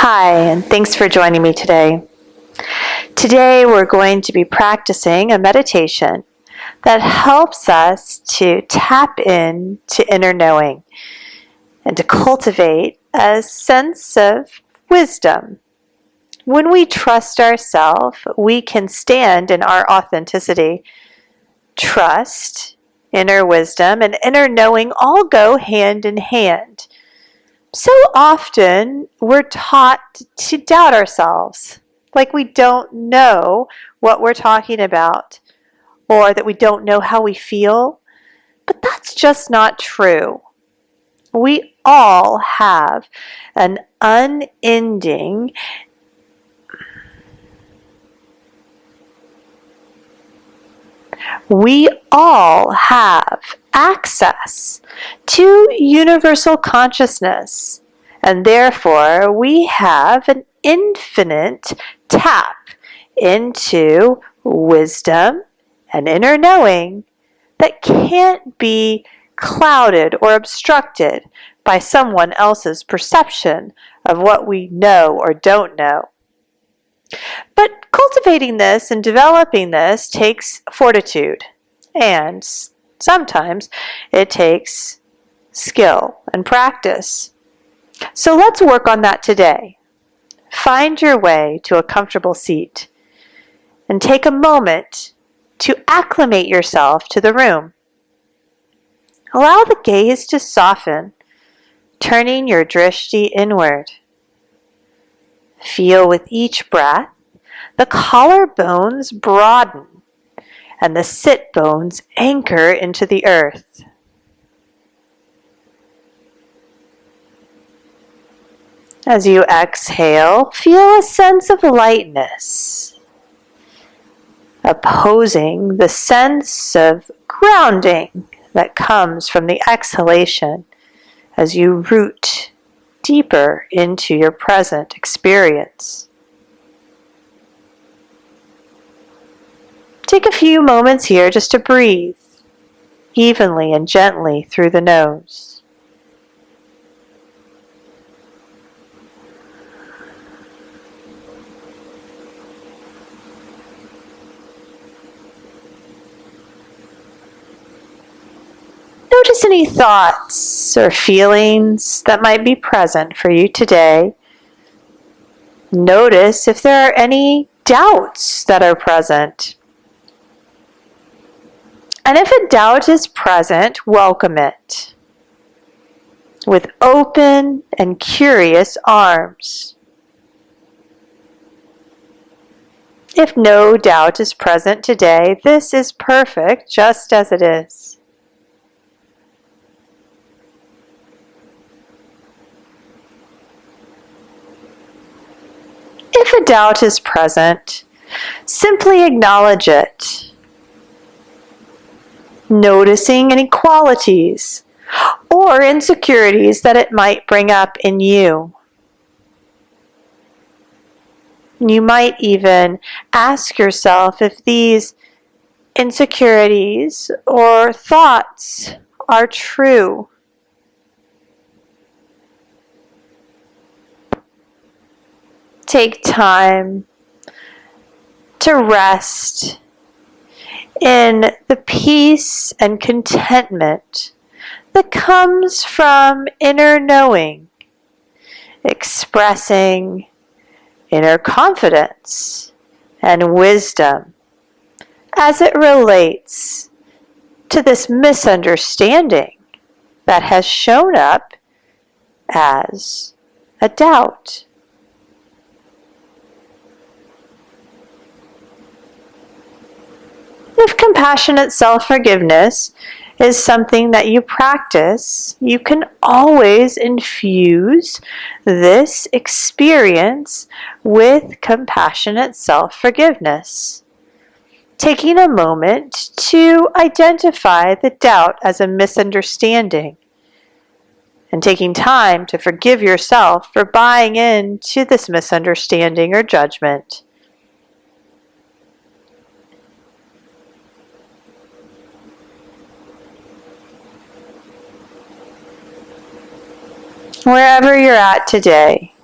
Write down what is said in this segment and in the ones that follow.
Hi, and thanks for joining me today. Today we're going to be practicing a meditation that helps us to tap into inner knowing and to cultivate a sense of wisdom. When we trust ourselves, we can stand in our authenticity. Trust, inner wisdom, and inner knowing all go hand in hand. So often we're taught to doubt ourselves, like we don't know what we're talking about, or that we don't know how we feel. But that's just not true. We all have an unending We all have access to universal consciousness, and therefore we have an infinite tap into wisdom and inner knowing that can't be clouded or obstructed by someone else's perception of what we know or don't know. But cultivating this and developing this takes fortitude, and sometimes it takes skill and practice. So let's work on that today. Find your way to a comfortable seat and take a moment to acclimate yourself to the room. Allow the gaze to soften, turning your drishti inward. Feel with each breath the collarbones broaden and the sit bones anchor into the earth. As you exhale, feel a sense of lightness, opposing the sense of grounding that comes from the exhalation as you root deeper into your present experience. Take a few moments here just to breathe evenly and gently through the nose. Notice any thoughts or feelings that might be present for you today. Notice if there are any doubts that are present. And if a doubt is present, welcome it with open and curious arms. If no doubt is present today, this is perfect just as it is. If a doubt is present, simply acknowledge it. Noticing any qualities or insecurities that it might bring up in you. You might even ask yourself if these insecurities or thoughts are true. Take time to rest in the peace and contentment that comes from inner knowing, expressing inner confidence and wisdom as it relates to this misunderstanding that has shown up as a doubt. If compassionate self-forgiveness is something that you practice, you can always infuse this experience with compassionate self-forgiveness. Taking a moment to identify the doubt as a misunderstanding and taking time to forgive yourself for buying into this misunderstanding or judgment. Wherever you're at today,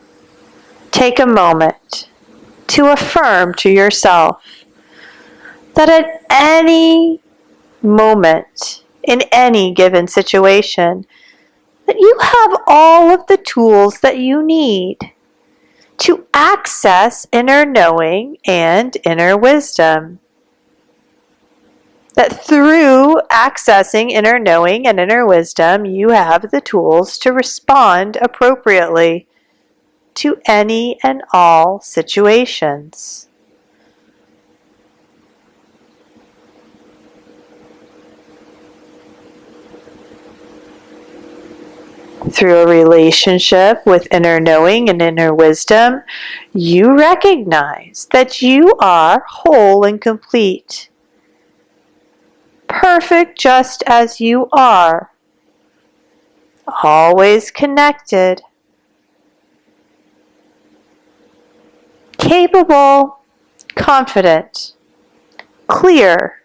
Take a moment to affirm to yourself that at any moment, in any given situation, that you have all of the tools that you need to access inner knowing and inner wisdom. That through accessing inner knowing and inner wisdom, you have the tools to respond appropriately to any and all situations. Through a relationship with inner knowing and inner wisdom, you recognize that you are whole and complete, perfect just as you are, always connected, capable, confident, clear.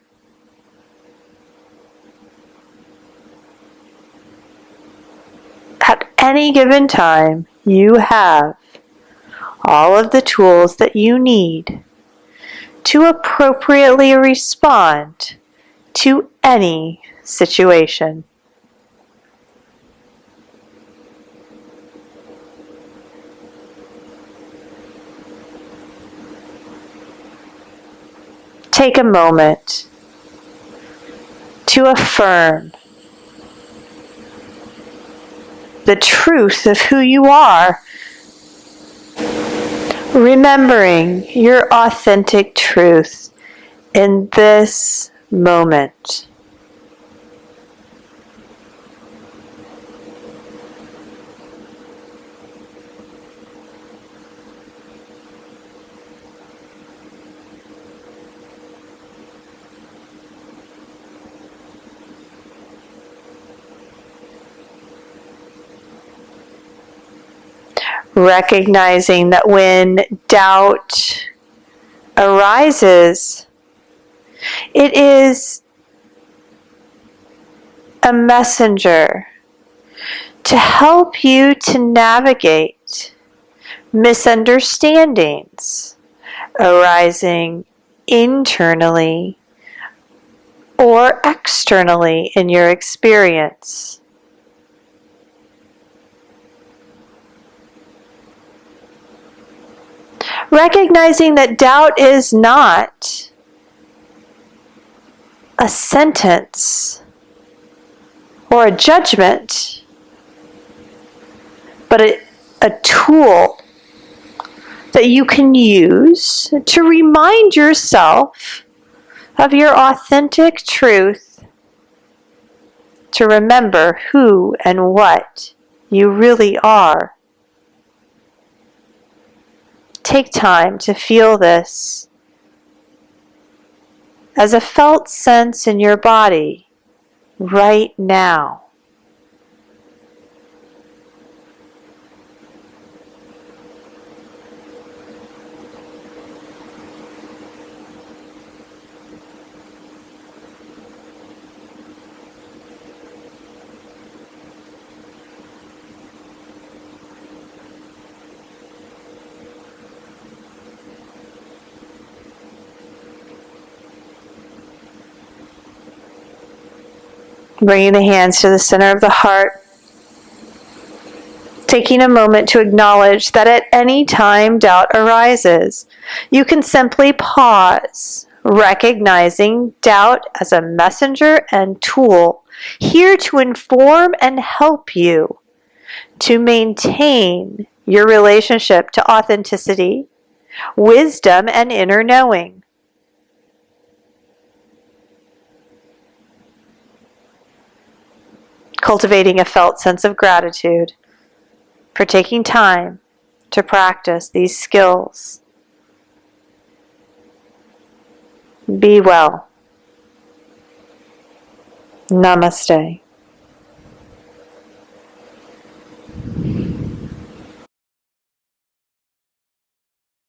At any given time, you have all of the tools that you need to appropriately respond to any situation. Take a moment to affirm the truth of who you are, remembering your authentic truth in this moment. Recognizing that when doubt arises, it is a messenger to help you to navigate misunderstandings arising internally or externally in your experience. Recognizing that doubt is not a sentence or a judgment, but a tool that you can use to remind yourself of your authentic truth, to remember who and what you really are. Take time to feel this as a felt sense in your body right now. Bringing the hands to the center of the heart, taking a moment to acknowledge that at any time doubt arises, you can simply pause, recognizing doubt as a messenger and tool here to inform and help you to maintain your relationship to authenticity, wisdom, and inner knowing. Cultivating a felt sense of gratitude for taking time to practice these skills. Be well. Namaste.